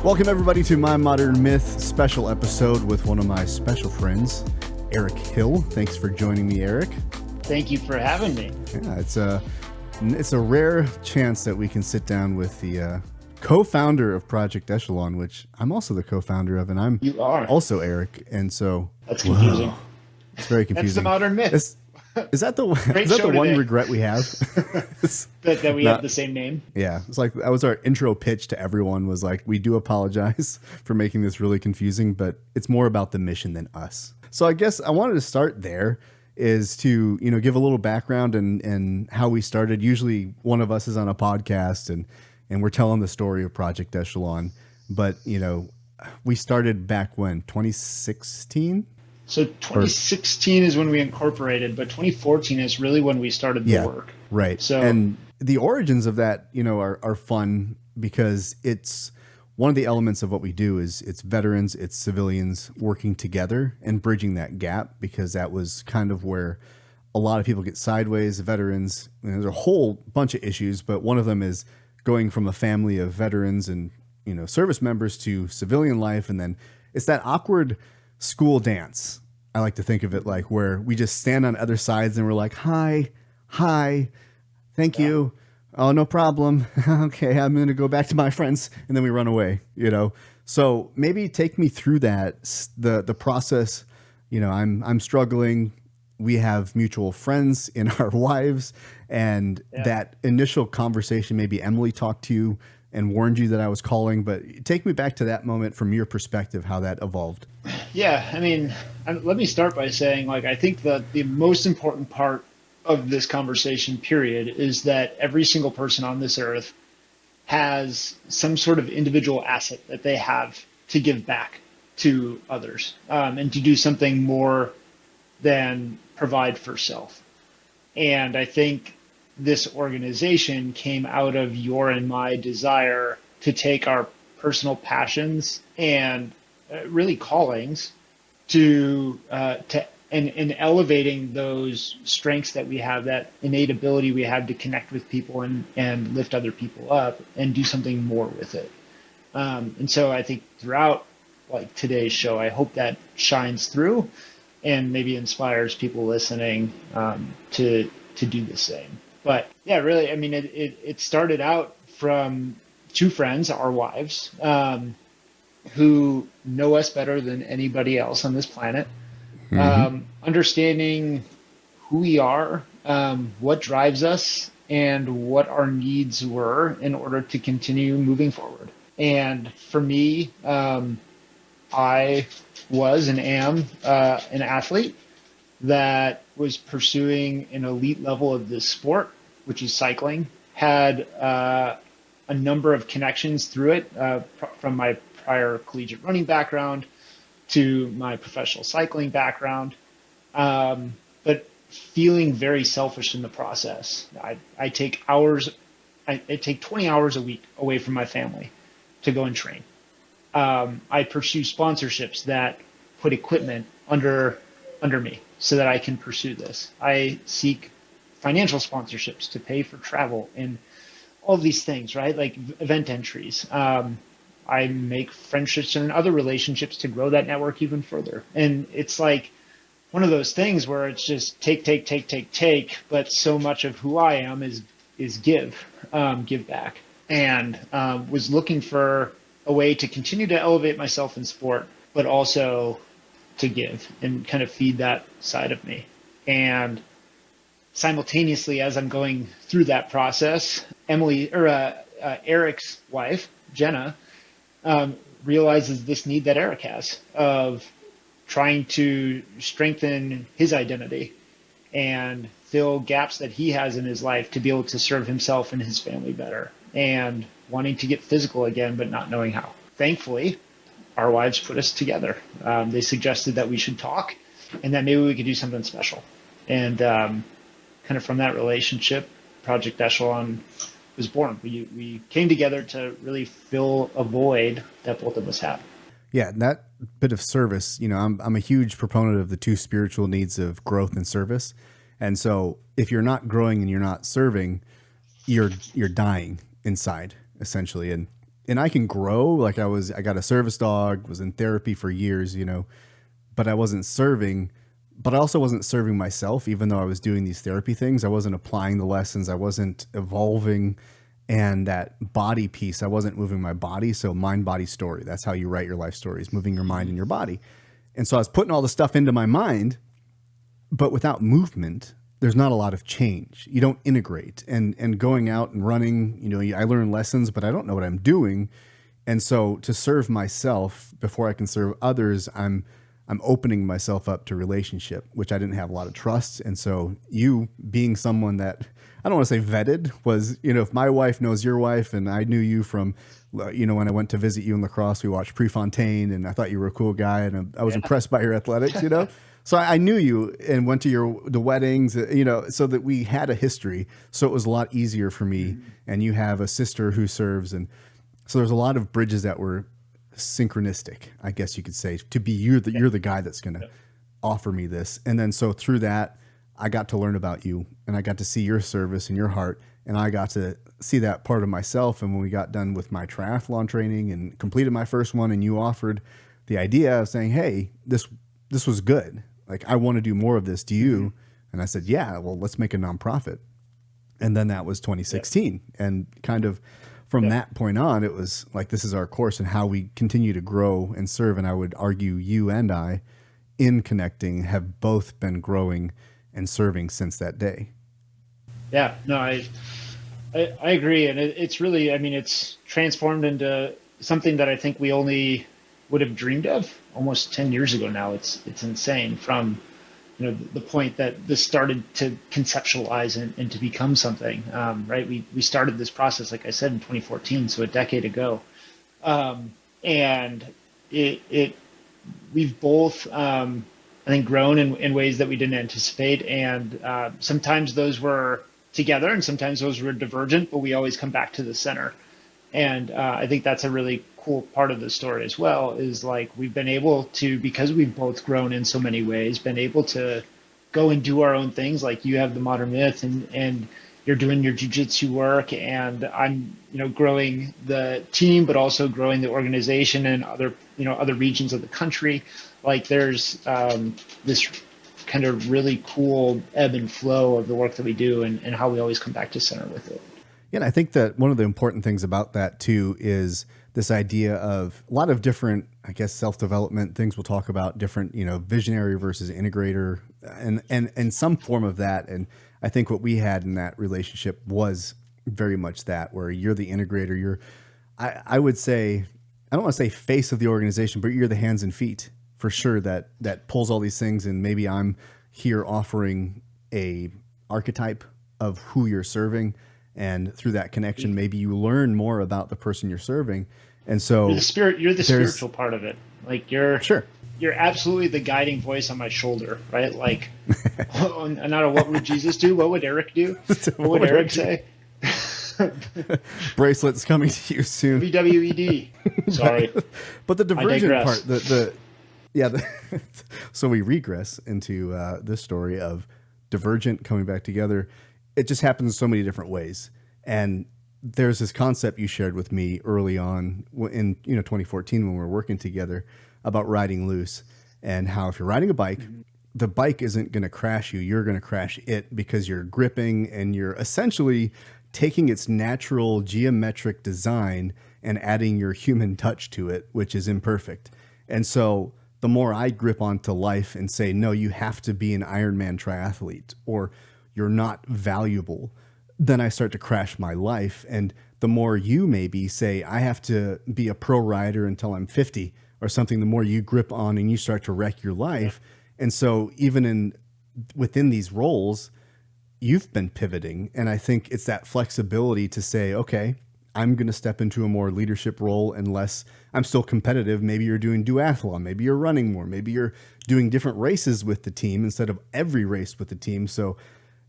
Welcome, everybody, to My Modern Myth special episode with one of my special friends, Eric Hill. Thanks for joining me, Eric. Thank you for having me. Yeah, it's a rare chance that we can sit down with the co-founder of Project Echelon, which I'm also the co-founder of, and You are. also Eric. And so That's confusing. It's very confusing. That's the modern myth. Is that the one today. regret we have? that we have the same name? Yeah. It's like, that was our intro pitch to everyone, was like, we do apologize for making this really confusing, but it's more about the mission than us. So I guess I wanted to start there, is to, give a little background and how we started. Usually one of us is on a podcast and we're telling the story of Project Echelon, but we started back when, 2016? So 2016 is when we incorporated, but 2014 is really when we started the work. Right. So, and the origins of that, are fun, because it's one of the elements of what we do is it's veterans, it's civilians working together and bridging that gap, because that was kind of where a lot of people get sideways. Veterans, there's a whole bunch of issues, but one of them is going from a family of veterans and, service members to civilian life. And then it's that awkward school dance. I like to think of it like, where we just stand on other sides and we're like, hi, thank you. Oh, no problem. Okay, I'm going to go back to my friends. And then we run away, So maybe take me through that, the process. I'm struggling. We have mutual friends in our lives, and that initial conversation, maybe Emily talked to you and warned you that I was calling, but take me back to that moment from your perspective, how that evolved. Yeah, let me start by saying, I think that the most important part of this conversation, period, is that every single person on this earth has some sort of individual asset that they have to give back to others, and to do something more than provide for self. And I think this organization came out of your and my desire to take our personal passions and really callings to elevating those strengths that we have, that innate ability we have to connect with people and lift other people up and do something more with it. And so I think throughout today's show, I hope that shines through and maybe inspires people listening to do the same. But yeah, really, it started out from two friends, our wives, who know us better than anybody else on this planet. Understanding who we are, what drives us, and what our needs were in order to continue moving forward. And for me, I was and am an athlete that was pursuing an elite level of this sport, which is cycling. Had a number of connections through it, from my prior collegiate running background to my professional cycling background, but feeling very selfish in the process. I take 20 hours a week away from my family to go and train. I pursue sponsorships that put equipment under me so that I can pursue this. I seek financial sponsorships to pay for travel and all of these things, right? Like event entries. I make friendships and other relationships to grow that network even further. And it's like one of those things where it's just take, but so much of who I am is give back. And was looking for a way to continue to elevate myself in sport, but also to give and kind of feed that side of me. And simultaneously, as I'm going through that process, Eric's wife, Jenna, realizes this need that Eric has of trying to strengthen his identity and fill gaps that he has in his life to be able to serve himself and his family better, and wanting to get physical again, but not knowing how. Thankfully, our wives put us together. They suggested that we should talk and that maybe we could do something special. And kind of from that relationship, Project Echelon was born. We came together to really fill a void that both of us have. Yeah, that bit of service, I'm a huge proponent of the two spiritual needs of growth and service. And so if you're not growing and you're not serving, you're dying inside, essentially. And and I can grow. Like I got a service dog, was in therapy for years, but I wasn't serving, but I also wasn't serving myself, even though I was doing these therapy things. I wasn't applying the lessons. I wasn't evolving. And that body piece, I wasn't moving my body. So mind, body, story. That's how you write your life stories, moving your mind and your body. And so I was putting all the stuff into my mind, but without movement, there's not a lot of change. You don't integrate, and going out and running, I learn lessons, but I don't know what I'm doing. And so to serve myself before I can serve others, I'm opening myself up to relationship, which I didn't have a lot of trust. And so you being someone that I don't want to say vetted was, if my wife knows your wife and I knew you from, when I went to visit you in La Crosse, we watched Prefontaine and I thought you were a cool guy and I was impressed by your athletics, So I knew you and went to the weddings, so that we had a history. So it was a lot easier for me. And you have a sister who serves. And so there's a lot of bridges that were synchronistic, I guess you could say, to be you're the guy that's going to offer me this. And then so through that, I got to learn about you and I got to see your service and your heart. And I got to see that part of myself. And when we got done with my triathlon training and completed my first one, and you offered the idea of saying, hey, this was good. Like, I want to do more of this. Do you? And I said, yeah, well, let's make a nonprofit. And then that was 2016. And kind of from that point on, it was like, this is our course and how we continue to grow and serve. And I would argue you and I, in connecting, have both been growing and serving since that day. Yeah, no, I agree. And it's really, it's transformed into something that I think we only would have dreamed of almost 10 years ago now. It's insane from, the point that this started to conceptualize and to become something, right? We started this process, like I said, in 2014, so a decade ago. And we've both, I think, grown in ways that we didn't anticipate. And sometimes those were together and sometimes those were divergent, but we always come back to the center. And I think that's a really cool part of the story as well, is like we've been able to, because we've both grown in so many ways, been able to go and do our own things. Like you have the Modern Myth and you're doing your jiu-jitsu work, and I'm, growing the team, but also growing the organization and other regions of the country. Like there's this kind of really cool ebb and flow of the work that we do and how we always come back to center with it. Yeah, and I think that one of the important things about that too is this idea of a lot of different, I guess, self-development things. We'll talk about different, visionary versus integrator and some form of that. And I think what we had in that relationship was very much that, where you're the integrator. I would say, I don't want to say face of the organization, but you're the hands and feet for sure that pulls all these things. And maybe I'm here offering a archetype of who you're serving. And through that connection, maybe you learn more about the person you're serving. And so you're the spiritual part of it. Like you're absolutely the guiding voice on my shoulder, right? Like, not what would Jesus do? What would Eric do? What would Eric say? Bracelets coming to you soon. WWED. Sorry. But the diversion part, so we regress into this story of divergent coming back together. It just happens in so many different ways. And there's this concept you shared with me early on in 2014 when we were working together about riding loose, and how if you're riding a bike, the bike isn't going to crash you. You're going to crash it because you're gripping and you're essentially taking its natural geometric design and adding your human touch to it, which is imperfect. And so the more I grip onto life and say, no, you have to be an Ironman triathlete or you're not valuable, then I start to crash my life. And the more you maybe say, I have to be a pro rider until I'm 50 or something, the more you grip on and you start to wreck your life. And so even within these roles, you've been pivoting. And I think it's that flexibility to say, okay, I'm going to step into a more leadership role unless I'm still competitive. Maybe you're doing duathlon, maybe you're running more, maybe you're doing different races with the team instead of every race with the team. So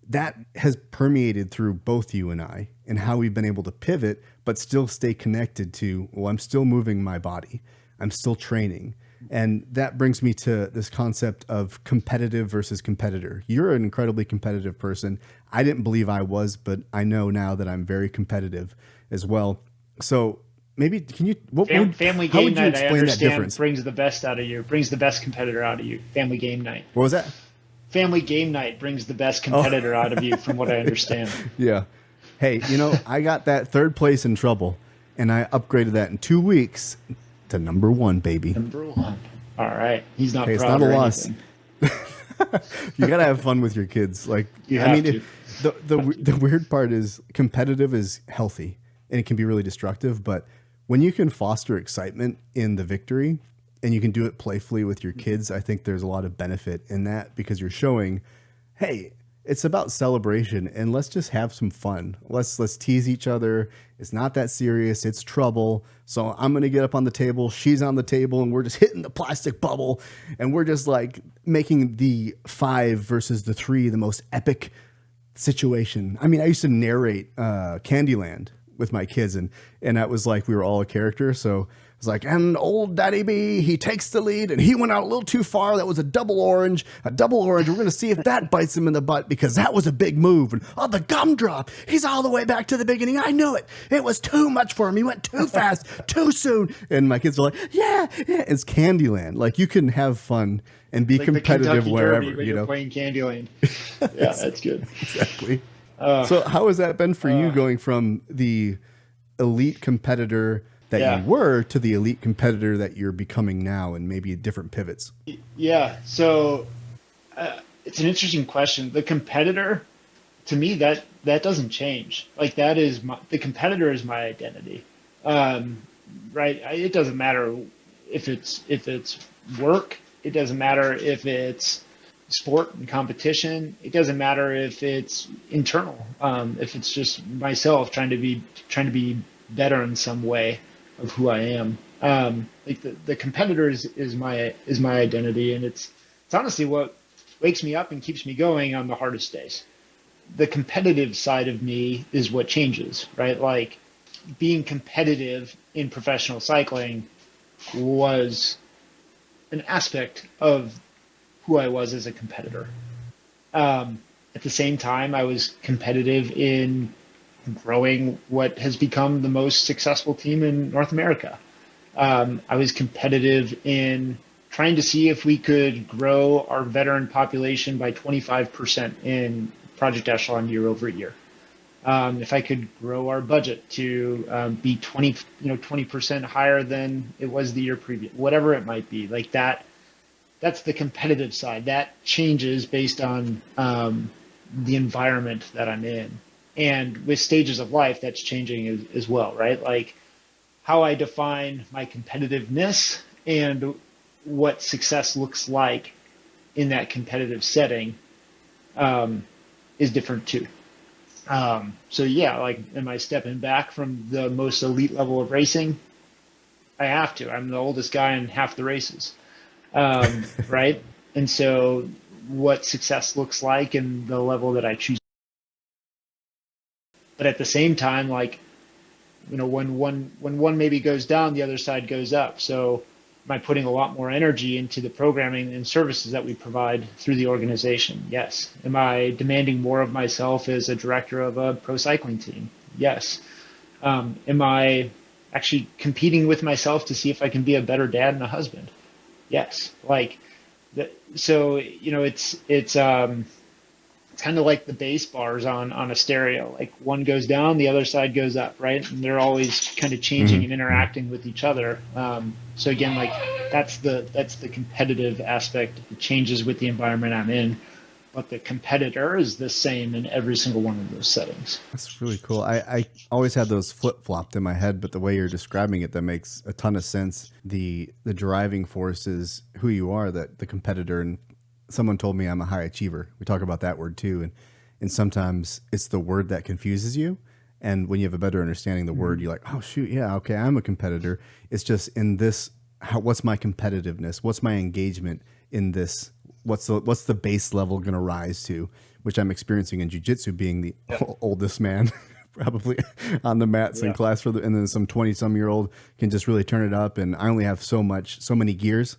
that has permeated through both you and I, and how we've been able to pivot, but still stay connected to, well, I'm still moving my body. I'm still training. And that brings me to this concept of competitive versus competitor. You're an incredibly competitive person. I didn't believe I was, but I know now that I'm very competitive as well. So maybe can you Family how game would you night, I explain that understand, difference? brings the best out of you, brings the best competitor out of you. Family game night. What was that? Family game night brings the best Oh, competitor out of you, from what I understand. yeah. Hey, I got that third place in trouble, and I upgraded that in 2 weeks to number one, baby. Number one. All right. He's not Hey, it's proud not a or loss. anything. You gotta have fun with your kids. Like, You I have mean, to. the weird part is competitive is healthy and it can be really destructive. But when you can foster excitement in the victory and you can do it playfully with your kids, I think there's a lot of benefit in that because you're showing, hey, it's about celebration and let's just have some fun. Let's tease each other. It's not that serious. It's trouble. So I'm going to get up on the table. She's on the table and we're just hitting the plastic bubble and we're just like making the 5 versus the 3 the most epic situation. I mean, I used to narrate Candyland with my kids and that was like we were all a character. So it was like, and old Daddy B, he takes the lead and he went out a little too far. That was a double orange. We're going to see if that bites him in the butt because that was a big move. And oh, the gumdrop. He's all the way back to the beginning. I knew it. It was too much for him. He went too fast, too soon. And my kids are like, yeah. It's Candyland. Like you can have fun and be Like competitive the Kentucky wherever, Derby, but you're playing Candyland. Yeah, that's good. Exactly. So how has that been for you going from the elite competitor that Yeah. you were to the elite competitor that you're becoming now and maybe different pivots? Yeah. So it's an interesting question. The competitor, to me, that doesn't change. Like that is the competitor is my identity. Right. It doesn't matter if it's work. It doesn't matter if it's sport and competition. It doesn't matter if it's internal. If it's just myself trying to be better in some way of who I am. Like the competitor is my identity, and it's honestly what wakes me up and keeps me going on the hardest days. The competitive side of me is what changes, right? Like being competitive in professional cycling was an aspect of who I was as a competitor. At the same time, I was competitive in growing what has become the most successful team in North America. I was competitive in trying to see if we could grow our veteran population by 25% in Project Echelon year over year. If I could grow our budget to be 20% higher than it was the year previous, whatever it might be, like that. That's the competitive side. That changes based on the environment that I'm in, and with stages of life, that's changing as well, right? Like how I define my competitiveness and what success looks like in that competitive setting is different too. So yeah, like, am I stepping back from the most elite level of racing? I have to. I'm the oldest guy in half the races, right? And so, what success looks like and the level that I choose. But at the same time, like, when one maybe goes down, the other side goes up. So, am I putting a lot more energy into the programming and services that we provide through the organization? Yes. Am I demanding more of myself as a director of a pro cycling team? Yes. Am I actually competing with myself to see if I can be a better dad and a husband? Yes. Like, so it's kind of like the bass bars on a stereo. Like one goes down, the other side goes up, right? And they're always kind of changing and interacting with each other. So again, like that's the competitive aspect. It changes with the environment I'm in, but the competitor is the same in every single one of those settings. That's really cool. I always had those flip flopped in my head, but the way you're describing it, that makes a ton of sense. The driving force is who you are, that the competitor. And someone told me I'm a high achiever. We talk about that word too, and sometimes it's the word that confuses you. And when you have a better understanding of the word, you're like, oh shoot, yeah, okay, I'm a competitor. It's just in this. What's my competitiveness? What's my engagement in this? What's the base level going to rise to, which I'm experiencing in jiu-jitsu, being the oldest man probably on the mats in class and then some 20-some-year-old can just really turn it up. And I only have so many gears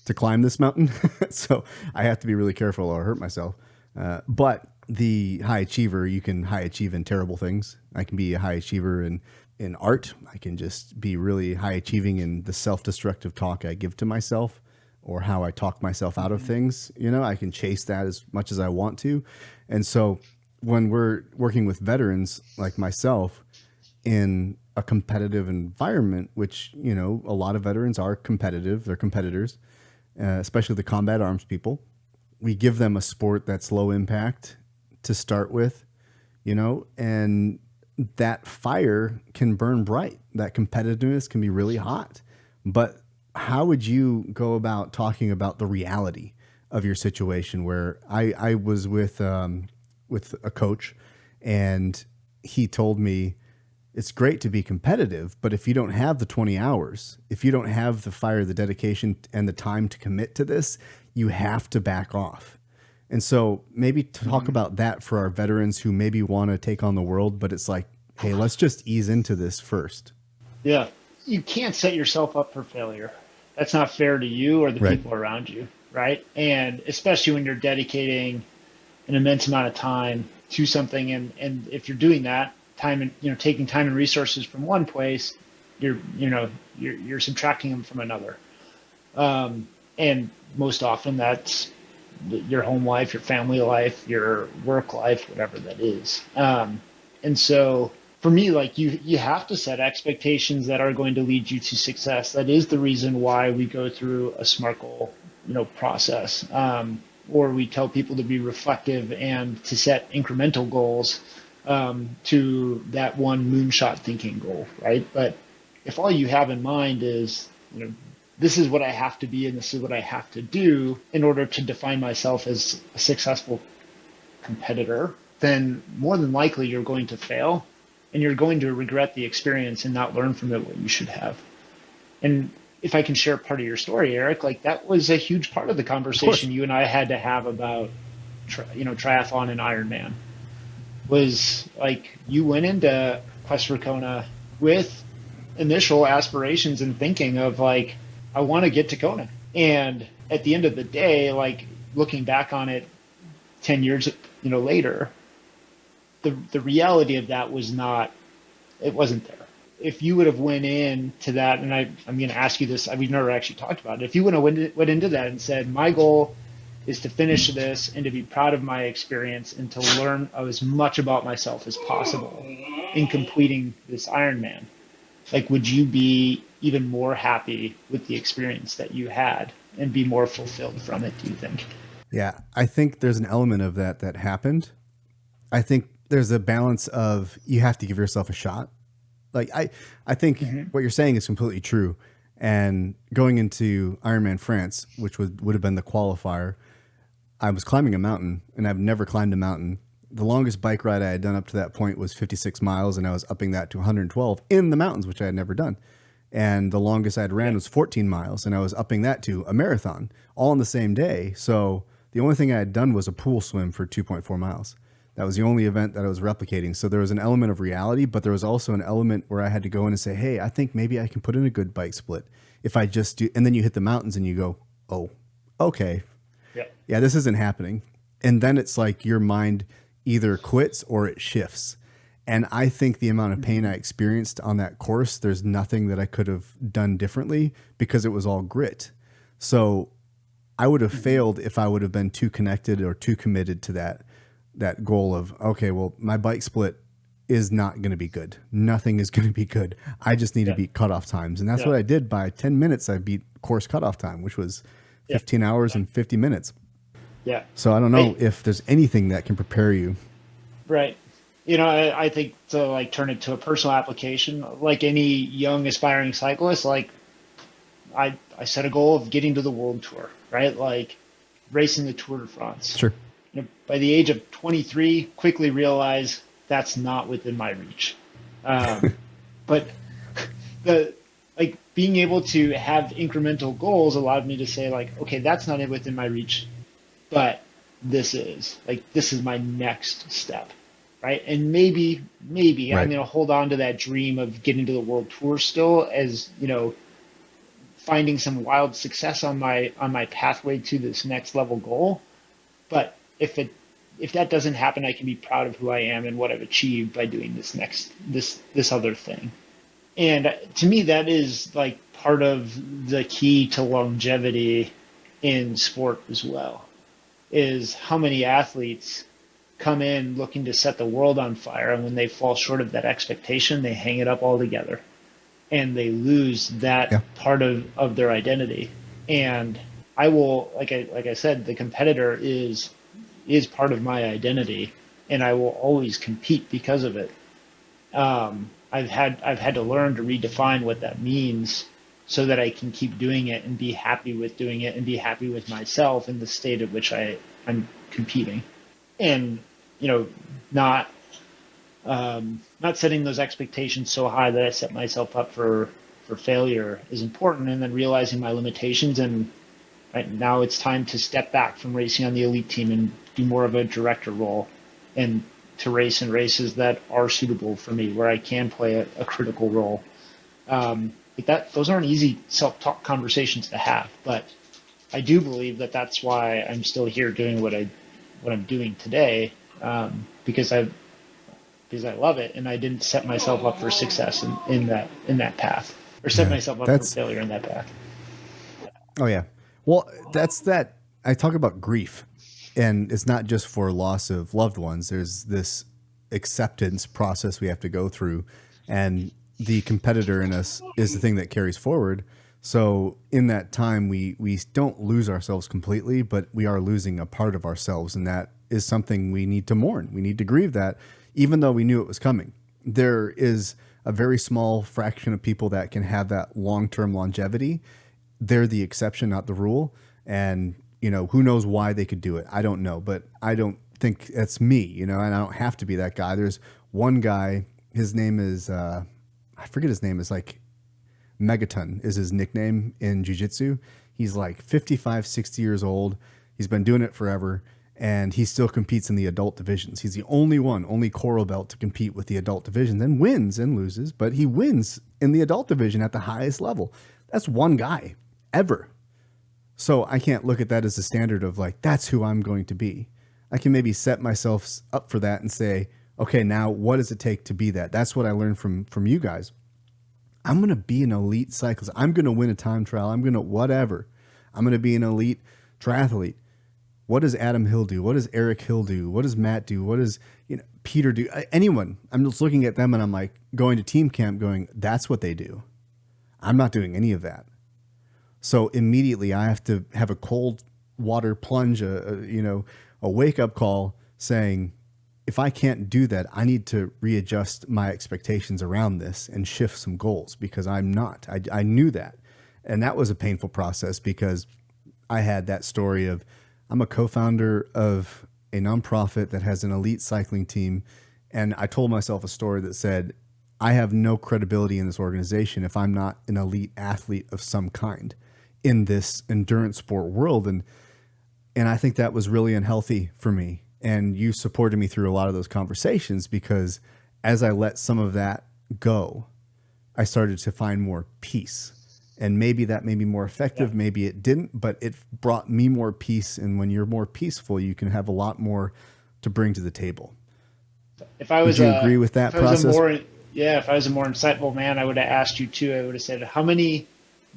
to climb this mountain. So I have to be really careful or hurt myself. But the high achiever, you can high achieve in terrible things. I can be a high achiever and in art. I can just be really high achieving in the self-destructive talk I give to myself or how I talk myself out of things. You know, I can chase that as much as I want to. And so when we're working with veterans like myself in a competitive environment, which, you know, a lot of veterans are competitive, they're competitors, especially the combat arms people. We give them a sport that's low impact to start with, you know, and that fire can burn bright. That competitiveness can be really hot. But how would you go about talking about the reality of your situation? Where I was with a coach, and he told me it's great to be competitive, but if you don't have the 20 hours, if you don't have the fire, the dedication, and the time to commit to this, you have to back off. And so maybe talk about that for our veterans who maybe want to take on the world, but it's like, hey, let's just ease into this first. Yeah. You can't set yourself up for failure. That's not fair to you or the Right. people around you, right? And especially when you're dedicating an immense amount of time to something, and if you're doing that, time and taking time and resources from one place, you're subtracting them from another. And most often that's your home life, your family life, your work life, whatever that is. And so for me, like you have to set expectations that are going to lead you to success. That is the reason why we go through a SMART goal, process, or we tell people to be reflective and to set incremental goals to that one moonshot thinking goal, right? But if all you have in mind is, this is what I have to be and this is what I have to do in order to define myself as a successful competitor, then more than likely you're going to fail and you're going to regret the experience and not learn from it what you should have. And if I can share part of your story, Eric, like that was a huge part of the conversation you and I had to have about, triathlon and Ironman. Was like you went into Quest for Kona with initial aspirations and thinking of like, I want to get to Kona. And at the end of the day, like looking back on it 10 years, later, the reality of that was not, it wasn't there. If you would have went into that, and I'm going to ask you this, we've never actually talked about it. If you would have went into that and said, my goal is to finish this and to be proud of my experience and to learn as much about myself as possible in completing this Ironman, like, would you be even more happy with the experience that you had and be more fulfilled from it, do you think? Yeah, I think there's an element of that happened. I think there's a balance of you have to give yourself a shot. Like I think what you're saying is completely true. And going into Ironman France, which would have been the qualifier, I was climbing a mountain, and I've never climbed a mountain. The longest bike ride I had done up to that point was 56 miles, and I was upping that to 112 in the mountains, which I had never done. And the longest I had ran was 14 miles, and I was upping that to a marathon, all on the same day. So the only thing I had done was a pool swim for 2.4 miles. That was the only event that I was replicating. So there was an element of reality, but there was also an element where I had to go in and say, hey, I think maybe I can put in a good bike split if I just do. And then you hit the mountains and you go, oh, okay. Yeah, this isn't happening. And then it's like your mind either quits or it shifts. And I think the amount of pain I experienced on that course, there's nothing that I could have done differently because it was all grit. So I would have failed if I would have been too connected or too committed to that goal of, okay, well, my bike split is not going to be good. Nothing is going to be good. I just need to beat cutoff times. And that's what I did. By 10 minutes, I beat course cutoff time, which was 15 hours and 50 minutes. Yeah. So I don't know if there's anything that can prepare you. Right. I think to like turn it to a personal application, like any young aspiring cyclist, like I set a goal of getting to the world tour, right? Like racing the Tour de France. Sure. By the age of 23, quickly realize that's not within my reach. But being able to have incremental goals allowed me to say like, okay, that's not within my reach, but this is my next step. Right. And maybe right. I'm going to hold on to that dream of getting to the world tour still as, finding some wild success on my pathway to this next level goal. But if that doesn't happen, I can be proud of who I am and what I've achieved by doing this other thing. And to me, that is like part of the key to longevity in sport as well, is how many athletes come in looking to set the world on fire, and when they fall short of that expectation, they hang it up altogether and they lose that Yeah. part of their identity. And I will, like I said, the competitor is part of my identity, and I will always compete because of it. I've had to learn to redefine what that means so that I can keep doing it and be happy with doing it and be happy with myself in the state at which I'm competing. And you know, not not setting those expectations so high that I set myself up for failure is important, and then realizing my limitations. And right now it's time to step back from racing on the elite team and do more of a director role, and to race in races that are suitable for me, where I can play a critical role. Like that, those aren't easy self-talk conversations to have, but I do believe that that's why I'm still here doing what I'm doing today, because I love it, and I didn't set myself up for success in that path, or set Yeah. myself up for That's, failure in that path. oh, yeah. Well, that's that. I talk about grief, and it's not just for loss of loved ones. There's this acceptance process we have to go through, and the competitor in us is the thing that carries forward. So in that time, we don't lose ourselves completely, but we are losing a part of ourselves, and that is something we need to mourn. We need to grieve that, even though we knew it was coming. There is a very small fraction of people that can have that long-term longevity. They're the exception, not the rule. And, who knows why they could do it? I don't know, but I don't think that's me, and I don't have to be that guy. There's one guy, his name is, I forget his name, is like Megaton is his nickname in jiu-jitsu. He's like 55, 60 years old. He's been doing it forever, and he still competes in the adult divisions. He's the only coral belt to compete with the adult divisions, and wins and loses, but he wins in the adult division at the highest level. That's one guy ever. So I can't look at that as a standard of like, that's who I'm going to be. I can maybe set myself up for that and say, okay, now what does it take to be that? That's what I learned from you guys. I'm going to be an elite cyclist. I'm going to win a time trial. I'm going to whatever. I'm going to be an elite triathlete. What does Adam Hill do? What does Eric Hill do? What does Matt do? What does Peter do? Anyone. I'm just looking at them and I'm like going to team camp going, that's what they do. I'm not doing any of that. So immediately I have to have a cold water plunge, a wake up call saying, if I can't do that, I need to readjust my expectations around this and shift some goals, because I'm not. I knew that. And that was a painful process, because I had that story of, I'm a co-founder of a nonprofit that has an elite cycling team. And I told myself a story that said, I have no credibility in this organization if I'm not an elite athlete of some kind in this endurance sport world. And I think that was really unhealthy for me. And you supported me through a lot of those conversations, because as I let some of that go, I started to find more peace. And maybe that made me more effective. Yeah. Maybe it didn't, but it brought me more peace. And when you're more peaceful, you can have a lot more to bring to the table. If I was Would you agree with that process? If I was a more insightful man, I would have asked you too. I would have said, how many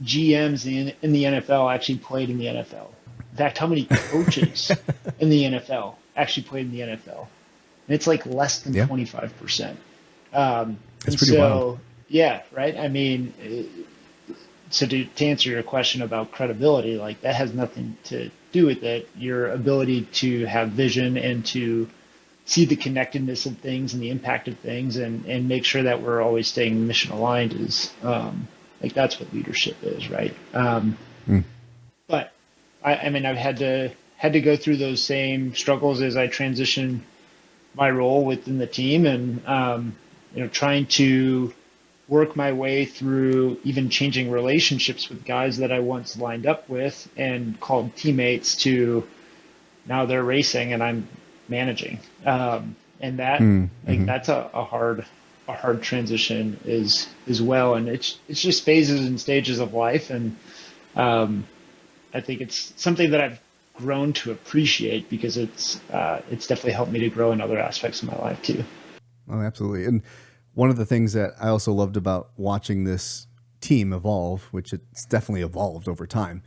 GMs in the NFL actually played in the NFL? In fact, how many coaches in the NFL actually played in the NFL? And it's like less than 25%. It's pretty wild. Yeah, right. I mean, so to answer your question about credibility, like that has nothing to do with it. Your ability to have vision and to see the connectedness of things and the impact of things, and make sure that we're always staying mission aligned is like that's what leadership is, right? But I mean, I've had to go through those same struggles as I transition my role within the team, and trying to work my way through even changing relationships with guys that I once lined up with and called teammates to now they're racing and I'm managing. And that that's a hard transition as well. And it's just phases and stages of life. And I think it's something that I've grown to appreciate, because it's definitely helped me to grow in other aspects of my life too. Oh, absolutely. And One of the things that I also loved about watching this team evolve, which it's definitely evolved over time,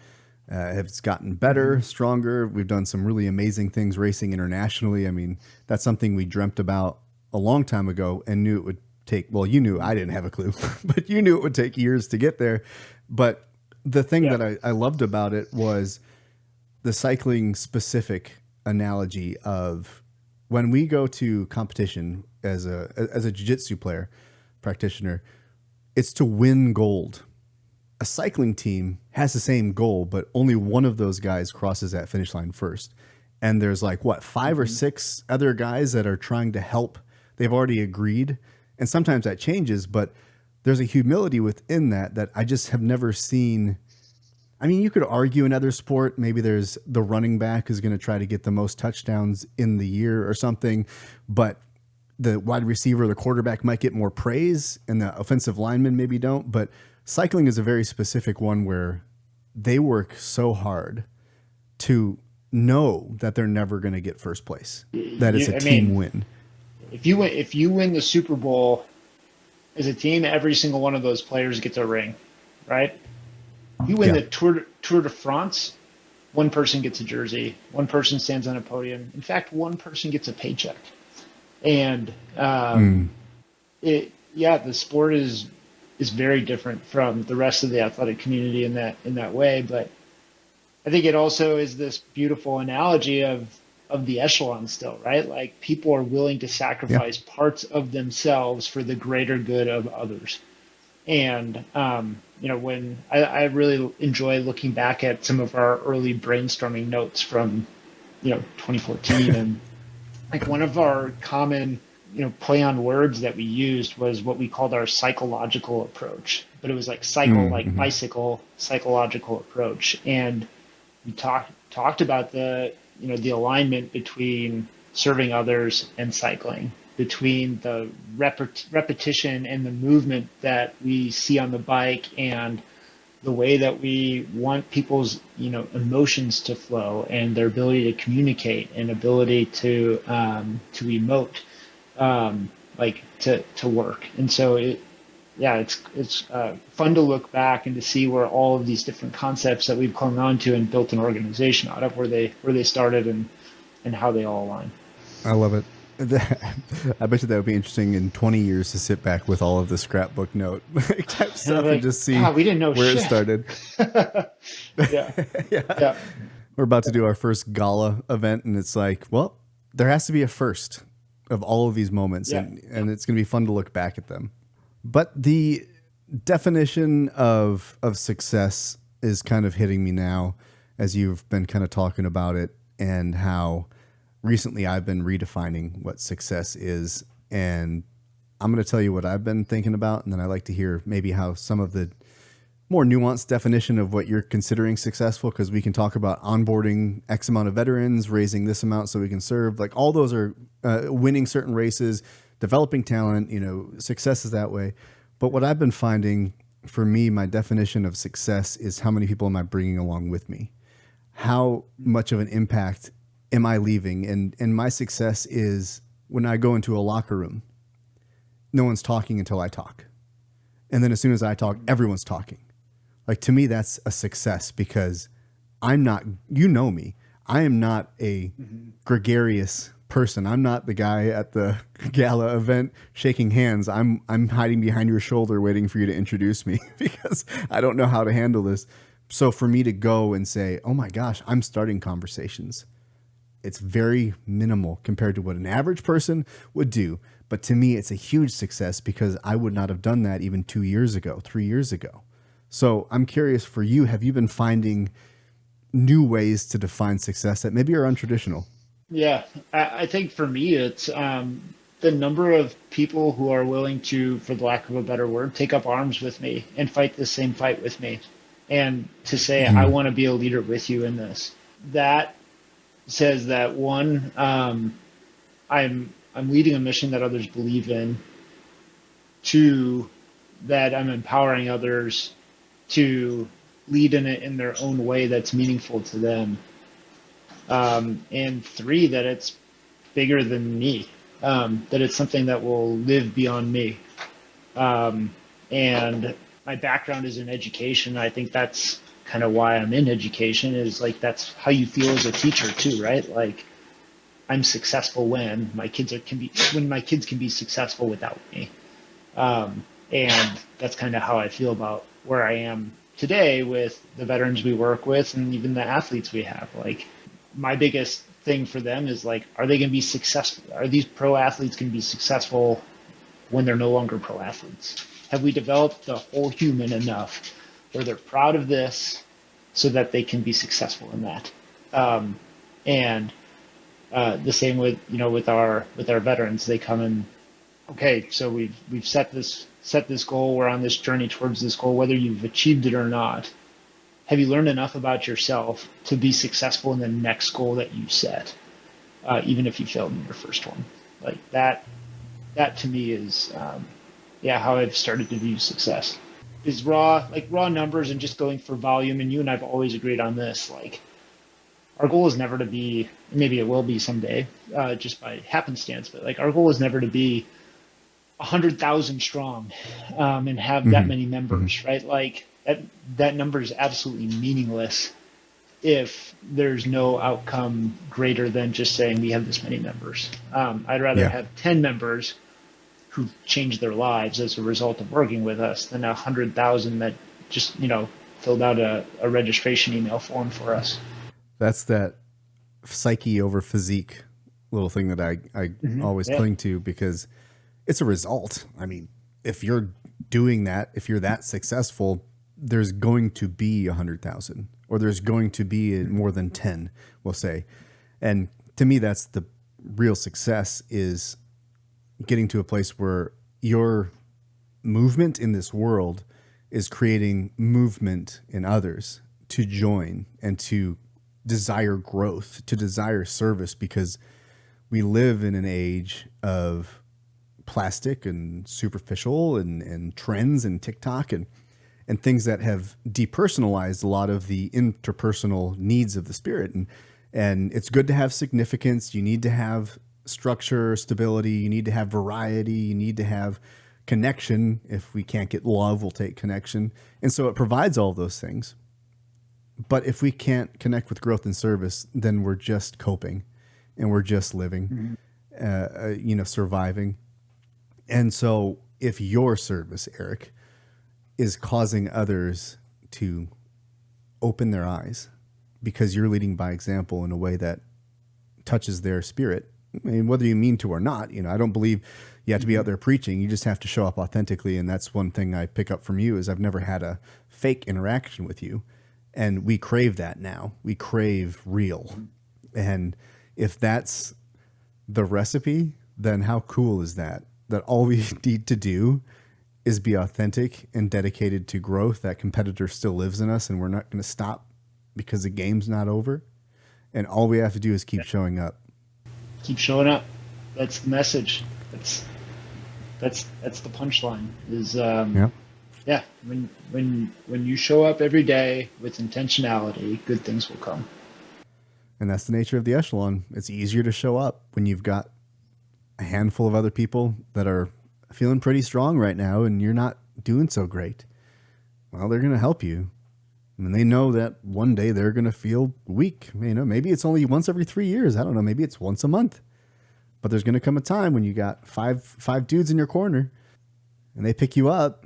it's gotten better, stronger. We've done some really amazing things racing internationally. I mean, that's something we dreamt about a long time ago and knew it would take, well, you knew, I didn't have a clue, but you knew it would take years to get there. But the thing Yeah. that I loved about it was the cycling specific analogy of when we go to competition as a jiu-jitsu player practitioner, it's to win gold. A cycling team has the same goal, but only one of those guys crosses that finish line first. And there's like what, 5 or 6 other guys that are trying to help. They've already agreed. And sometimes that changes, but there's a humility within that I just have never seen. I mean, you could argue in other sport, maybe there's the running back is going to try to get the most touchdowns in the year or something, but the wide receiver, the quarterback might get more praise and the offensive lineman maybe don't. But cycling is a very specific one where they work so hard to know that they're never going to get first place, that it's a I team mean, win. if you win the Super Bowl as a team, every single one of those players gets a ring, right? If you win Yeah. the Tour de France, one person gets a jersey, one person stands on a podium. In fact, one person gets a paycheck. And the sport is very different from the rest of the athletic community in that way. But I think it also is this beautiful analogy of the echelon still, right? Like people are willing to Yeah. sacrifice parts of themselves for the greater good of others. And when I really enjoy looking back at some of our early brainstorming notes from 2014, and like one of our common play on words that we used was what we called our psychological approach, but it was like cycle, like Mm-hmm. bicycle, psychological approach. And we talked about the alignment between serving others and cycling, between the repetition and the movement that we see on the bike, and the way that we want people's emotions to flow, and their ability to communicate and ability to emote, like to work. And so it's fun to look back and to see where all of these different concepts that we've clung on to and built an organization out of, where they started, and how they all align. I love it. I bet you that would be interesting in 20 years to sit back with all of the scrapbook note type And I'm stuff and like, just see God, we didn't know where it shit. started. Yeah, Yeah. yeah, We're about to do our first gala event, and it's like, well, there has to be a first of all of these moments, yeah. and it's going to be fun to look back at them. But the definition of success is kind of hitting me now as you've been kind of talking about it, and how recently I've been redefining what success is. And I'm going to tell you what I've been thinking about, and then I'd like to hear maybe how some of the more nuanced definition of what you're considering successful, because we can talk about onboarding X amount of veterans, raising this amount so we can serve. Like all those are winning certain races, developing talent, success is that way. But what I've been finding for me, my definition of success is how many people am I bringing along with me? How much of an impact am I leaving? And my success is when I go into a locker room, no one's talking until I talk. And then as soon as I talk, everyone's talking. Like to me, that's a success, because I'm not, me, I am not a gregarious person. I'm not the guy at the gala event shaking hands. I'm hiding behind your shoulder waiting for you to introduce me because I don't know how to handle this. So for me to go and say, oh my gosh, I'm starting conversations, it's very minimal compared to what an average person would do. But to me, it's a huge success because I would not have done that even 2 years ago, 3 years ago. So I'm curious for you, have you been finding new ways to define success that maybe are untraditional? Yeah, I think for me, it's the number of people who are willing to, for the lack of a better word, take up arms with me and fight the same fight with me, and to say, I want to be a leader with you in this. That says that one, I'm leading a mission that others believe in. Two, that I'm empowering others to lead in it in their own way that's meaningful to them. And three, that it's bigger than me, that it's something that will live beyond me. And my background is in education. I think that's kind of why I'm in education, is like that's how you feel as a teacher too, right? Like I'm successful when my kids can be successful without me. And that's kind of how I feel about where I am today with the veterans we work with and even the athletes we have. Like my biggest thing for them is like, are they going to be successful? Are these pro athletes going to be successful when they're no longer pro athletes? Have we developed the whole human enough where they're proud of this so that they can be successful in that? And the same with with our veterans. They come in, okay, so we've set this goal. We're on this journey towards this goal, whether you've achieved it or not. Have you learned enough about yourself to be successful in the next goal that you set, even if you failed in your first one? Like that to me is, how I've started to view success. Is raw numbers and just going for volume. And you and I've always agreed on this. Like our goal is never to be, maybe it will be someday, just by happenstance, but like our goal is never to be 100,000 strong, and have that many members, right? Like that number is absolutely meaningless if there's no outcome greater than just saying we have this many members. I'd rather have 10 members who change their lives as a result of working with us than 100,000 that just, filled out a registration email form for us. That's that psyche over physique little thing that I always cling to, because it's a result. I mean, if you're doing that, if you're that successful, there's going to be 100,000, or there's going to be more than 10, we'll say. And to me, that's the real success, is getting to a place where your movement in this world is creating movement in others to join and to desire growth, to desire service, because we live in an age of plastic and superficial and trends and TikTok and things that have depersonalized a lot of the interpersonal needs of the spirit. And it's good to have significance. You need to have structure, stability. You need to have variety. You need to have connection. If we can't get love, we'll take connection. And so it provides all those things. But if we can't connect with growth and service, then we're just coping and we're just living, surviving. And so if your service, Eric, is causing others to open their eyes because you're leading by example in a way that touches their spirit, I mean, whether you mean to or not, I don't believe you have to be out there preaching. You just have to show up authentically. And that's one thing I pick up from you, is I've never had a fake interaction with you. And we crave that now. We crave real. And if that's the recipe, then how cool is that? That all we need to do is be authentic and dedicated to growth. That competitor still lives in us, and we're not going to stop because the game's not over. And all we have to do is keep showing up. Keep showing up. That's the message. That's the punchline. Is when you show up every day with intentionality, good things will come. And that's the nature of the echelon. It's easier to show up when you've got a handful of other people that are feeling pretty strong right now and you're not doing so great. Well, they're going to help you. And they know that one day they're going to feel weak. Maybe it's only once every 3 years. I don't know. Maybe it's once a month. But there's going to come a time when you got five dudes in your corner and they pick you up.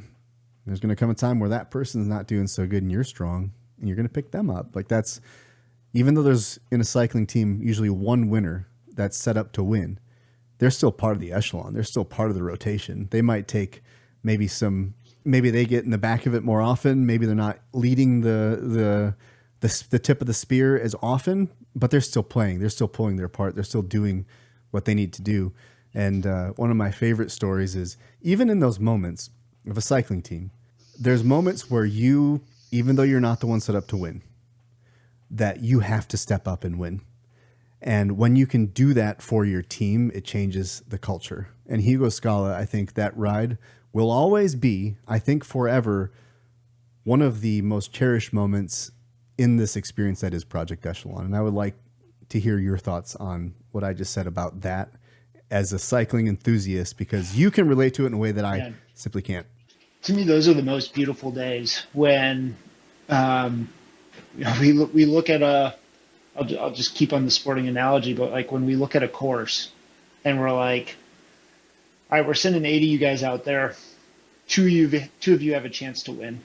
There's going to come a time where that person's not doing so good and you're strong and you're going to pick them up. Like that's, even though there's in a cycling team usually one winner that's set up to win, they're still part of the echelon. They're still part of the rotation. They might take maybe they get in the back of it more often. Maybe they're not leading the tip of the spear as often, but they're still playing. They're still pulling their part. They're still doing what they need to do. And one of my favorite stories is, even in those moments of a cycling team, there's moments where you, even though you're not the one set up to win, that you have to step up and win. And when you can do that for your team, it changes the culture. And Hugo Scala, I think that ride will always be, I think forever, one of the most cherished moments in this experience that is Project Echelon. And I would like to hear your thoughts on what I just said about that as a cycling enthusiast because you can relate to it in a way that I And simply can't. to me, those are the most beautiful days when um, we look at a. I'll just keep on the sporting analogy, but like when we look at a course and we're like, all right, we're sending 80 you guys out there. Two of you have a chance to win.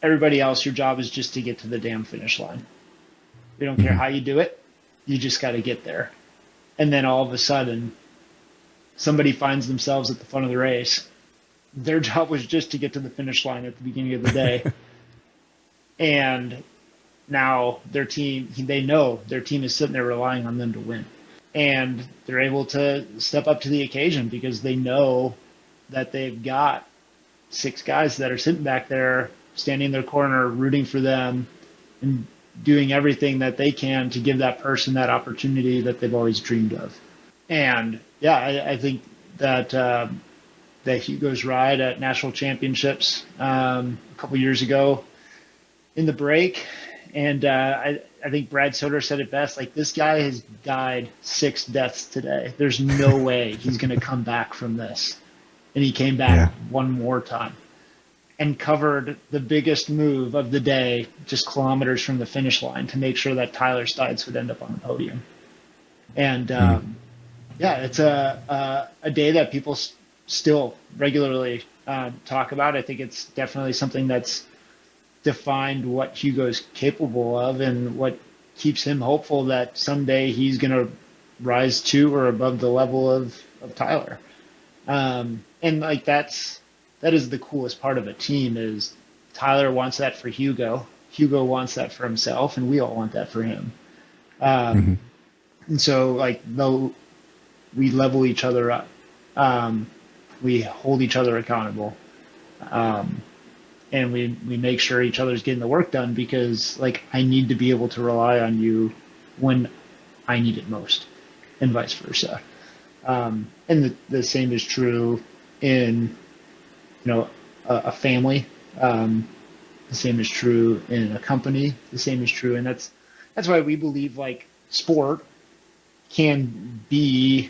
Everybody else, your job is just to get to the damn finish line. We don't care Mm-hmm. how you do it. You just got to get there. And then all of a sudden, somebody finds themselves at the front of the race. Their job was just to get to the finish line at the beginning of the day. And now their team, they know their team is sitting there relying on them to win. And they're able to step up to the occasion because they know that they've got six guys that are sitting back there, standing in their corner, rooting for them, and doing everything that they can to give that person that opportunity that they've always dreamed of. And yeah, I think that that Hugo's ride at national championships a couple years ago in the break, and I think Brad Soder said it best. Like, this guy has died 6 deaths today. There's no way he's going to come back from this. And he came back one more time and covered the biggest move of the day, just kilometers from the finish line, to make sure that Tyler Stites would end up on the podium. And yeah, it's a day that people still regularly talk about. I think it's definitely something that's defined what Hugo's capable of and what keeps him hopeful that someday he's going to rise to or above the level of Tyler. And like that is the coolest part of a team is Tyler wants that for Hugo. Hugo wants that for himself, and we all want that for him. Mm-hmm. And so like though we level each other up, we hold each other accountable. And we make sure each other's getting the work done because like I need to be able to rely on you when I need it most, and vice versa. And the same is true in a family. The same is true in a company. The same is true, and that's why we believe like sport can be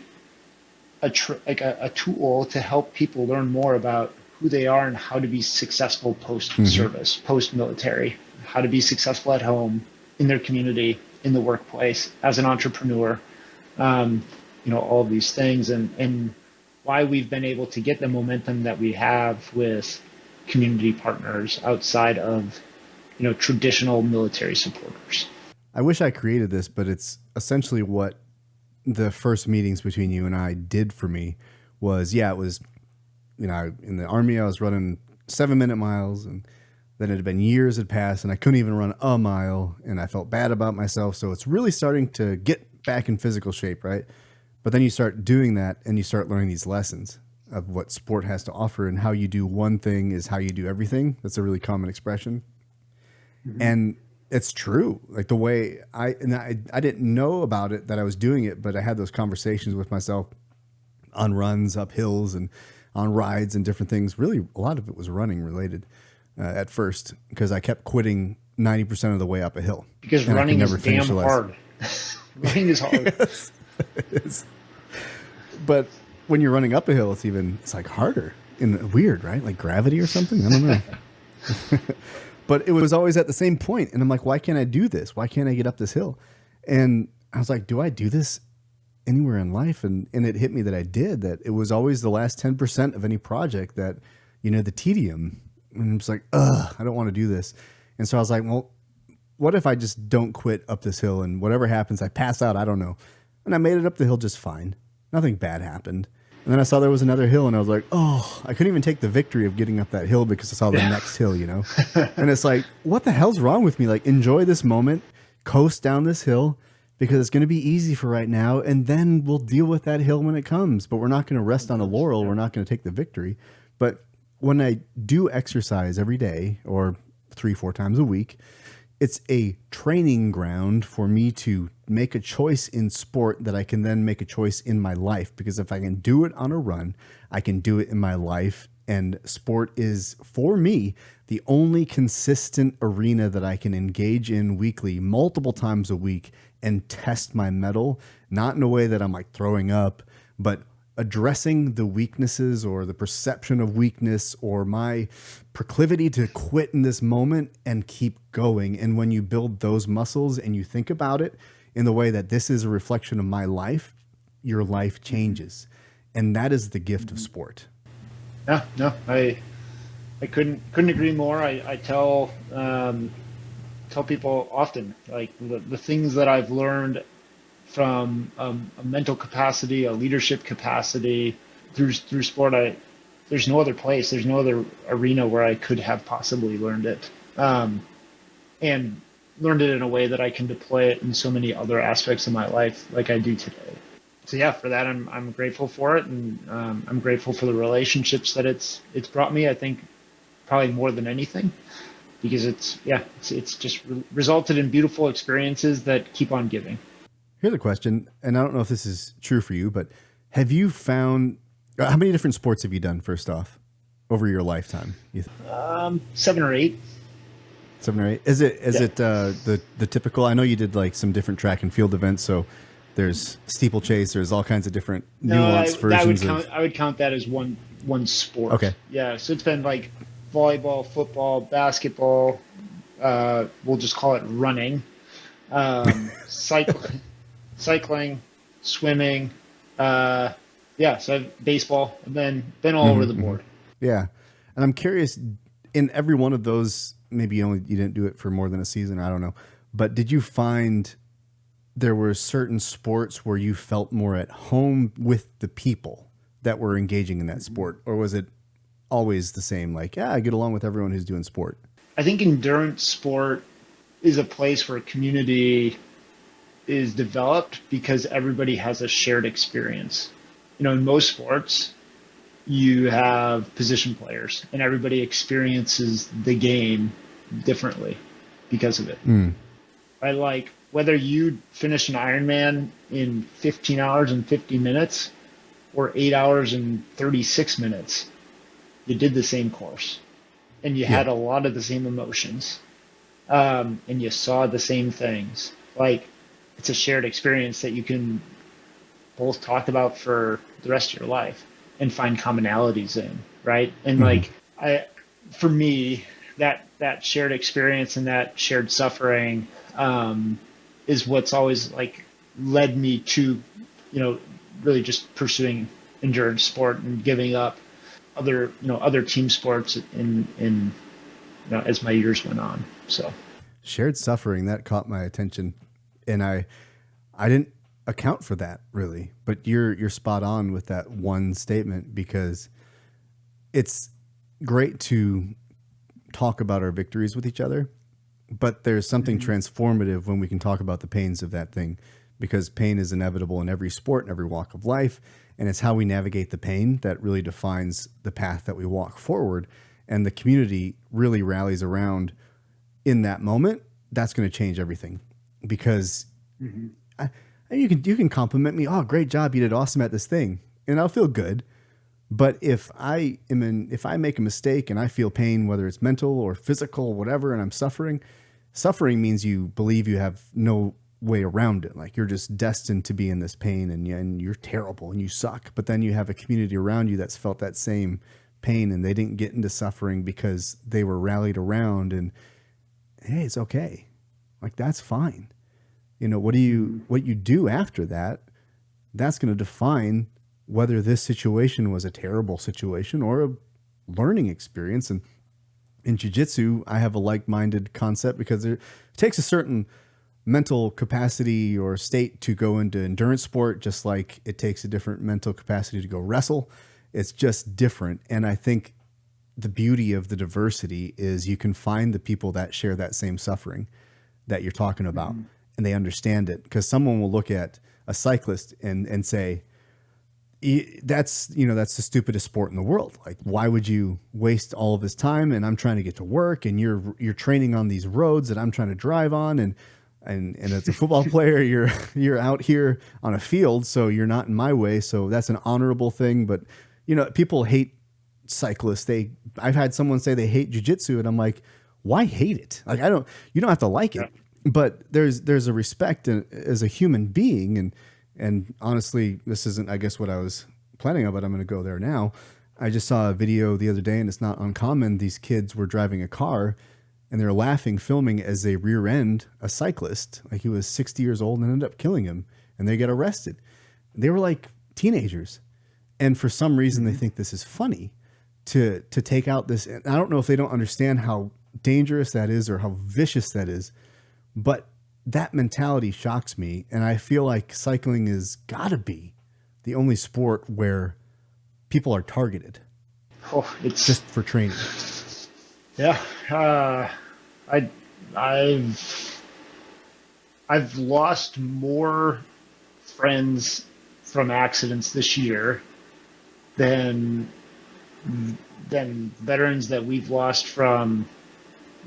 a tool to help people learn more about who they are and how to be successful post-service, post-military, how to be successful at home, in their community, in the workplace, as an entrepreneur, all of these things, and why we've been able to get the momentum that we have with community partners outside of, traditional military supporters. I wish I created this, but it's essentially what the first meetings between you and I did for me was, it was, in the Army, I was running 7-minute miles, and then it had been years had passed and I couldn't even run a mile, and I felt bad about myself. So it's really starting to get back in physical shape, right? But then you start doing that and you start learning these lessons of what sport has to offer, and how you do one thing is how you do everything. That's a really common expression. Mm-hmm. And it's true. Like the way I didn't know about it, that I was doing it, but I had those conversations with myself on runs, up hills, and on rides and different things. Really, a lot of it was running related at first, because I kept quitting 90% of the way up a hill. Because running is damn hard. Running is hard. Yes, it is. But when you're running up a hill, it's like harder and weird, right? Like gravity or something. I don't know. But it was always at the same point. And I'm like, why can't I do this? Why can't I get up this hill? And I was like, do I do this anywhere in life? And it hit me that I did, that it was always the last 10% of any project that, the tedium. And I'm just like, I don't want to do this. And so I was like, well, what if I just don't quit up this hill, and whatever happens, I pass out? I don't know. And I made it up the hill just fine. Nothing bad happened. And then I saw there was another hill, and I was like, I couldn't even take the victory of getting up that hill because I saw the next hill, And it's like, what the hell's wrong with me? Like, enjoy this moment, coast down this hill, because it's going to be easy for right now, and then we'll deal with that hill when it comes. But we're not going to rest on a laurel. We're not going to take the victory. But when I do exercise every day, or 3-4 times a week, it's a training ground for me to make a choice in sport that I can then make a choice in my life. Because if I can do it on a run, I can do it in my life. And sport is, for me, the only consistent arena that I can engage in weekly, multiple times a week, and test my mettle, not in a way that I'm like throwing up, but addressing the weaknesses or the perception of weakness or my proclivity to quit in this moment and keep going. And when you build those muscles and you think about it in the way that this is a reflection of my life, your life changes. And that is the gift of sport. Yeah, no, I couldn't agree more. I tell people often, like the things that I've learned from a mental capacity, a leadership capacity through sport. There's no other place, there's no other arena where I could have possibly learned it, and learned it in a way that I can deploy it in so many other aspects of my life, like I do today. So yeah, for that I'm grateful for it, and I'm grateful for the relationships that it's brought me. I think probably more than anything, because it's just resulted in beautiful experiences that keep on giving. Here's a question, and I don't know if this is true for you, but have you found, how many different sports have you done, first off, over your lifetime? 7 or 8. 7 or 8? Is it the typical, I know you did like some different track and field events, so there's steeplechase, there's all kinds of different nuanced versions. I would count that as one sport. Okay. Yeah, so it's been like volleyball, football, basketball, we'll just call it running, cycling, swimming, so I've baseball, and been all over the board. Yeah. And I'm curious, in every one of those, maybe you didn't do it for more than a season, I don't know, but did you find there were certain sports where you felt more at home with the people that were engaging in that sport? Or was it always the same? Like, yeah, I get along with everyone who's doing sport. I think endurance sport is a place where community is developed because everybody has a shared experience. In most sports, you have position players and everybody experiences the game differently because of it. I like whether you finish an Ironman in 15 hours and 50 minutes or 8 hours and 36 minutes, you did the same course and you had a lot of the same emotions, and you saw the same things. Like, it's a shared experience that you can both talk about for the rest of your life and find commonalities in, right? And for me, that shared experience and that shared suffering is what's always like led me to, really just pursuing endurance sport and giving up other team sports in as my years went on. So shared suffering, that caught my attention, and I didn't account for that really, but you're spot on with that one statement, because it's great to talk about our victories with each other, but there's something transformative when we can talk about the pains of that thing, because pain is inevitable in every sport and every walk of life. And it's how we navigate the pain that really defines the path that we walk forward. And the community really rallies around in that moment. That's going to change everything, because you can compliment me. Oh, great job. You did awesome at this thing. And I'll feel good. But if I make a mistake and I feel pain, whether it's mental or physical, whatever, and I'm suffering means you believe you have no way around it. Like, you're just destined to be in this pain, and you're terrible and you suck. But then you have a community around you that's felt that same pain, and they didn't get into suffering because they were rallied around, and hey, it's okay. Like, that's fine. What you do after that, that's going to define whether this situation was a terrible situation or a learning experience. And in jiu-jitsu, I have a like-minded concept, because it takes a certain mental capacity or state to go into endurance sport, just like it takes a different mental capacity to go wrestle. It's just different. And I think the beauty of the diversity is you can find the people that share that same suffering that you're talking about, and they understand it. Because someone will look at a cyclist and say, that's the stupidest sport in the world. Like, why would you waste all of this time? And I'm trying to get to work, and you're training on these roads that I'm trying to drive on. And as a football player, you're out here on a field, so you're not in my way. So that's an honorable thing. But people hate cyclists. I've had someone say they hate jiu-jitsu, and I'm like, why hate it? Like, you don't have to like it, but there's a respect as a human being, And honestly, this isn't, I guess, what I was planning on, but I'm going to go there now. I just saw a video the other day, and it's not uncommon. These kids were driving a car and they're laughing, filming as they rear end a cyclist. Like he was 60 years old and ended up killing him, and they get arrested. They were like teenagers. And for some reason, they think this is funny to take out this. And I don't know if they don't understand how dangerous that is or how vicious that is, but that mentality shocks me. And I feel like cycling is gotta be the only sport where people are targeted It's just for training. Yeah. I I've lost more friends from accidents this year than veterans that we've lost from,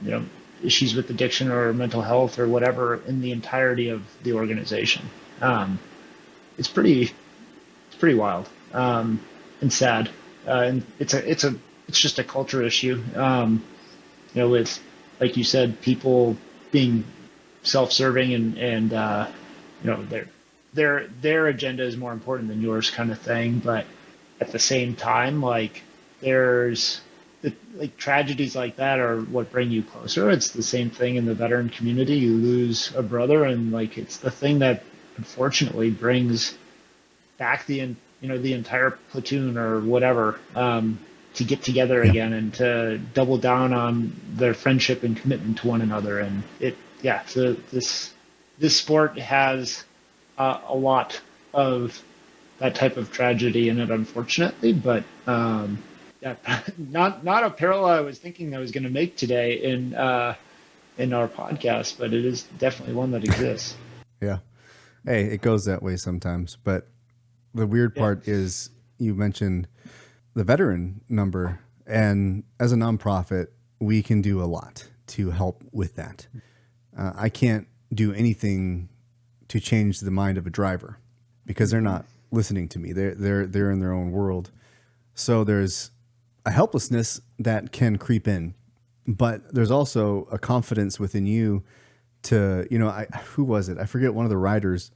you know, issues with addiction or mental health or whatever in the entirety of the organization. It's pretty wild, and sad, and it's just a culture issue. With, like you said, people being self-serving and their agenda is more important than yours, kind of thing. But at the same time, like tragedies like that are what bring you closer. It's the same thing in the veteran community. You lose a brother, and like it's the thing that unfortunately brings back the entire platoon or whatever, to get together again and to double down on their friendship and commitment to one another. And this sport has a lot of that type of tragedy in it, unfortunately. But not a parallel I was thinking I was going to make today in our podcast, but it is definitely one that exists. Yeah. Hey, it goes that way sometimes. But the weird part is you mentioned the veteran number, and as a nonprofit, we can do a lot to help with that. I can't do anything to change the mind of a driver because they're not listening to me. They're in their own world. So there's a helplessness that can creep in, but there's also a confidence within you to, who was it? I forget, one of the riders,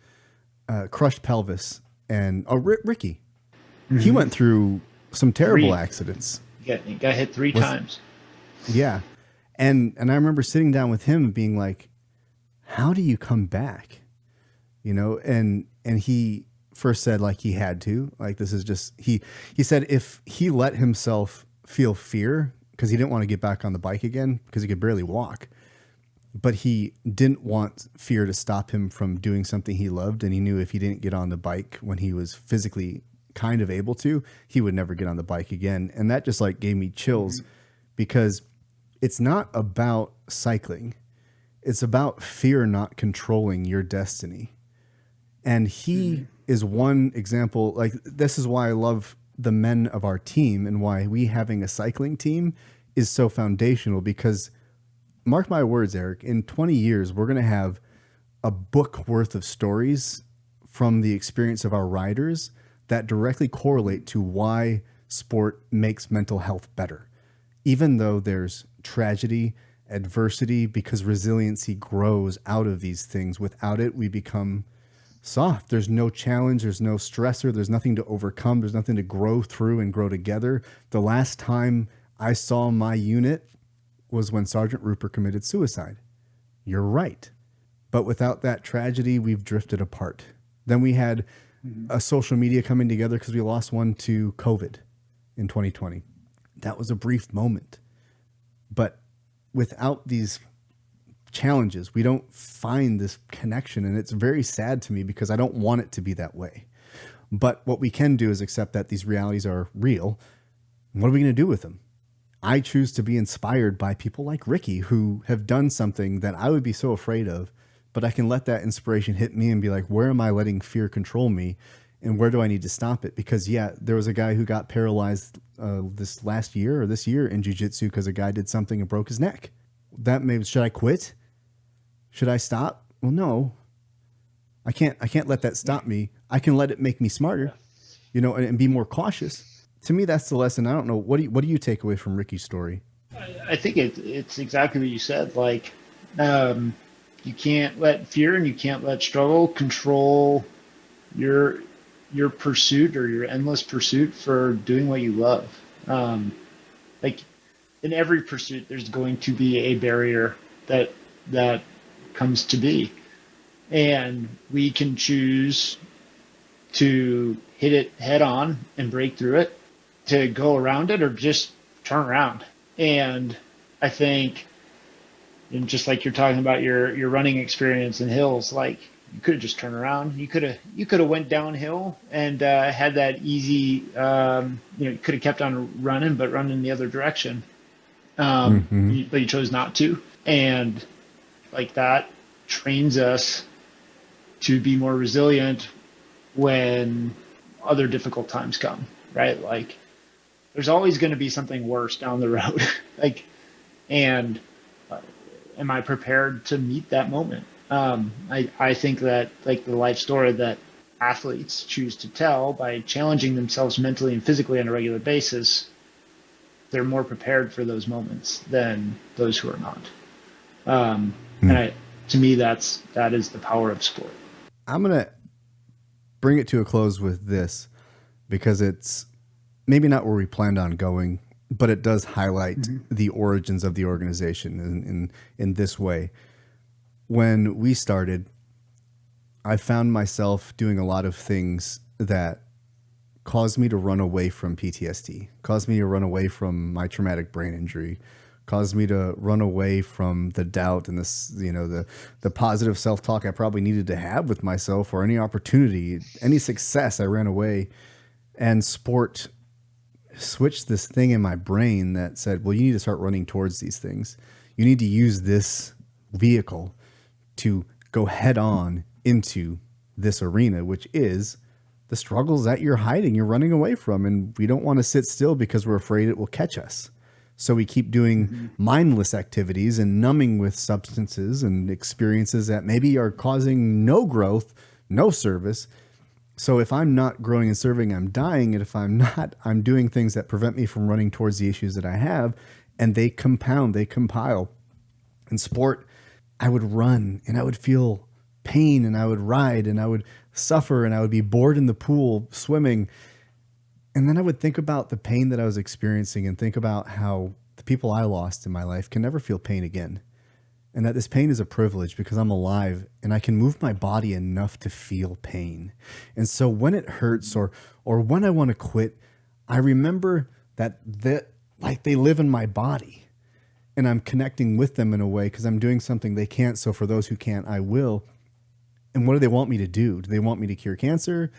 crushed pelvis, and Ricky, he went through some terrible accidents. He got hit three times. Yeah. And I remember sitting down with him being like, how do you come back? And he first said like he had to, like, this is just, he said if he let himself feel fear, because he didn't want to get back on the bike again because he could barely walk, but he didn't want fear to stop him from doing something he loved. And he knew if he didn't get on the bike when he was physically kind of able to, he would never get on the bike again. And that just like gave me chills, because it's not about cycling. It's about fear not controlling your destiny. And he is one example. Like, this is why I love the men of our team and why we having a cycling team is so foundational, because mark my words, Eric, in 20 years, we're going to have a book worth of stories from the experience of our riders that directly correlate to why sport makes mental health better. Even though there's tragedy, adversity, because resiliency grows out of these things. Without it, we become soft. There's no challenge. There's no stressor. There's nothing to overcome. There's nothing to grow through and grow together. The last time I saw my unit was when Sergeant Rupert committed suicide. You're right. But without that tragedy, we've drifted apart. Then we had a social media coming together because we lost one to COVID in 2020. That was a brief moment. But without these challenges, we don't find this connection. And it's very sad to me because I don't want it to be that way. But what we can do is accept that these realities are real. What are we going to do with them? I choose to be inspired by people like Ricky, who have done something that I would be so afraid of, but I can let that inspiration hit me and be like, where am I letting fear control me? And where do I need to stop it? Because there was a guy who got paralyzed this year in jiu-jitsu because a guy did something and broke his neck. Should I quit? Should I stop? Well, no, I can't let that stop me. I can let it make me smarter, and be more cautious. To me, that's the lesson. I don't know. What do you take away from Ricky's story? I think it's exactly what you said. Like, you can't let fear and you can't let struggle control your your pursuit or your endless pursuit for doing what you love. Like in every pursuit, there's going to be a barrier that that comes to be, and we can choose to hit it head on and break through it, to go around it, or just turn around. And I think, and just like you're talking about your running experience in hills, like you could have just turned around. You could have went downhill and had that easy. You could have kept on running, but running the other direction. Mm-hmm. But you chose not to, and like that trains us to be more resilient when other difficult times come. Right, like there's always going to be something worse down the road. Like, and am I prepared to meet that moment? I think that like the life story that athletes choose to tell by challenging themselves mentally and physically on a regular basis, they're more prepared for those moments than those who are not. And to me, that is the power of sport. I'm going to bring it to a close with this because it's maybe not where we planned on going, but it does highlight the origins of the organization in this way. When we started, I found myself doing a lot of things that caused me to run away from PTSD, caused me to run away from my traumatic brain injury, caused me to run away from the doubt and this, the positive self-talk I probably needed to have with myself, or any opportunity, any success. I ran away, and sport switched this thing in my brain that said, well, you need to start running towards these things. You need to use this vehicle to go head on into this arena, which is the struggles that you're hiding, you're running away from. And we don't want to sit still because we're afraid it will catch us. So we keep doing mindless activities and numbing with substances and experiences that maybe are causing no growth, no service. So if I'm not growing and serving, I'm dying. And if I'm not, I'm doing things that prevent me from running towards the issues that I have. And they compound, they compile. In sport, I would run and I would feel pain, and I would ride and I would suffer, and I would be bored in the pool swimming. And then I would think about the pain that I was experiencing and think about how the people I lost in my life can never feel pain again. And that this pain is a privilege because I'm alive and I can move my body enough to feel pain. And so when it hurts or when I want to quit, I remember that like they live in my body, and I'm connecting with them in a way because I'm doing something they can't. So for those who can't, I will. And what do they want me to do? Do they want me to cure cancer?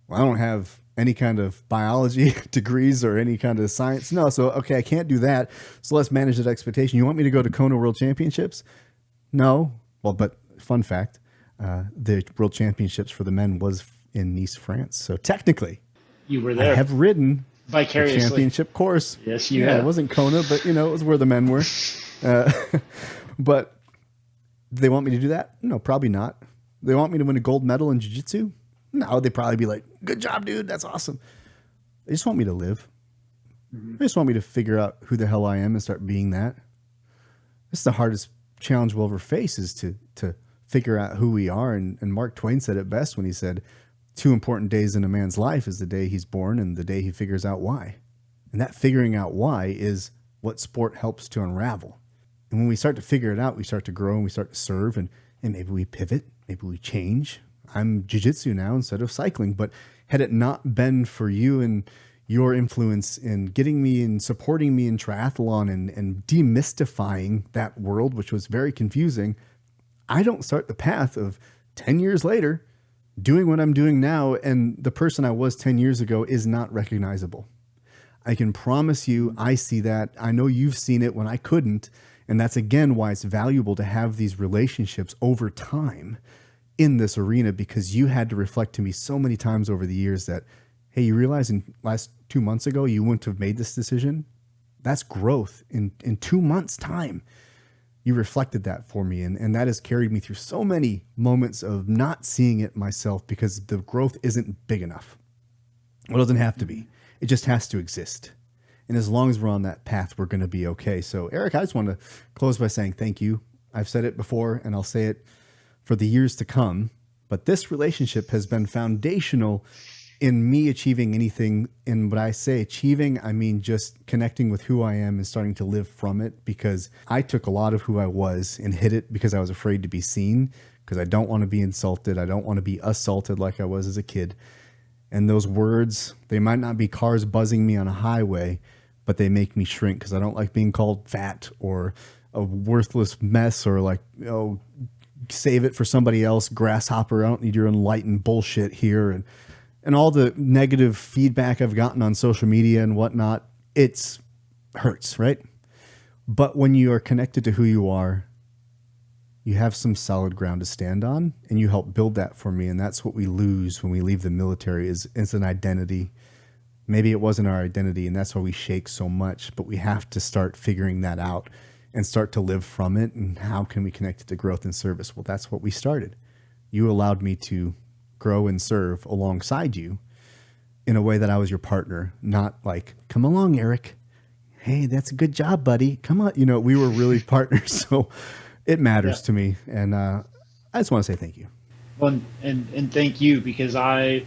Well, I don't have any kind of biology degrees or any kind of science. No. So, okay, I can't do that. So let's manage that expectation. You want me to go to Kona World Championships? No. Well, but fun fact, the World Championships for the men was in Nice, France. So technically, you were there. I have ridden vicariously the championship course. Yes, you have. It wasn't Kona, but it was where the men were. But do they want me to do that? No, probably not. They want me to win a gold medal in jiu-jitsu? No, they'd probably be like, good job, dude. That's awesome. They just want me to live. They just want me to figure out who the hell I am and start being that. This is the hardest challenge we'll ever face, is to figure out who we are. And Mark Twain said it best when he said, 2 important days in a man's life is the day he's born and the day he figures out why. And that figuring out why is what sport helps to unravel. And when we start to figure it out, we start to grow and we start to serve, and maybe we pivot, maybe we change. I'm jiu-jitsu now instead of cycling, but had it not been for you and your influence in getting me and supporting me in triathlon and demystifying that world, which was very confusing, I don't start the path of 10 years later doing what I'm doing now, and the person I was 10 years ago is not recognizable. I can promise you, I see that. I know you've seen it when I couldn't. And that's, again, why it's valuable to have these relationships over time in this arena, because you had to reflect to me so many times over the years that, hey, you realize in last 2 months ago, you wouldn't have made this decision. That's growth in 2 months' time. You reflected that for me. And that has carried me through so many moments of not seeing it myself because the growth isn't big enough. Well, it doesn't have to be. It just has to exist. And as long as we're on that path, we're going to be okay. So, Eric, I just want to close by saying thank you. I've said it before, and I'll say it for the years to come, But this relationship has been foundational in me achieving anything. And when I say achieving, I mean just connecting with who I am and starting to live from it, because I took a lot of who I was and hid it because I was afraid to be seen, because I don't want to be insulted. I don't want to be assaulted like I was as a kid. And those words, they might not be cars buzzing me on a highway, but they make me shrink because I don't like being called fat or a worthless mess or like, oh, save it for somebody else, grasshopper. I don't need your enlightened bullshit here. And all the negative feedback I've gotten on social media and whatnot, it's hurts, right? But when you are connected to who you are, you have some solid ground to stand on, and you help build that for me. And that's what we lose when we leave the military is it's an identity. Maybe it wasn't our identity, and that's why we shake so much, but we have to start figuring that out and start to live from it. And how can we connect it to growth and service? Well, that's what we started. You allowed me to grow and serve alongside you in a way that I was your partner, not like, come along, Eric. Hey, that's a good job, buddy. Come on. You know, we were really partners. So it matters to me. And I just want to say thank you. Well, and thank you, because I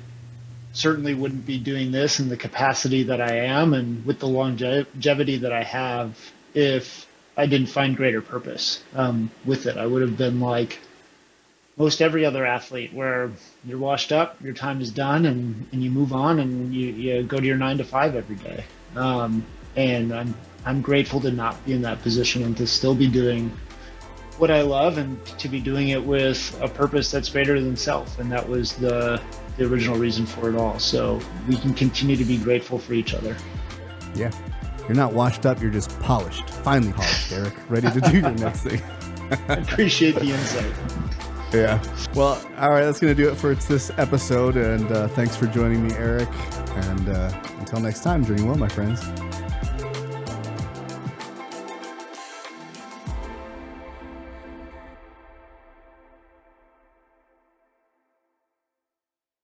certainly wouldn't be doing this in the capacity that I am and with the longevity that I have if I didn't find greater purpose with it. I would have been like most every other athlete, where you're washed up, your time is done, and you move on, and you go to your 9 to 5 every day. And I'm grateful to not be in that position and to still be doing what I love, and to be doing it with a purpose that's greater than self. And that was the original reason for it all. So we can continue to be grateful for each other. Yeah. You're not washed up. You're just polished. Finally polished, Eric. Ready to do your next thing. I appreciate the insight. Yeah. Well, all right. That's going to do it for this episode. And thanks for joining me, Eric. And until next time, journey well, my friends.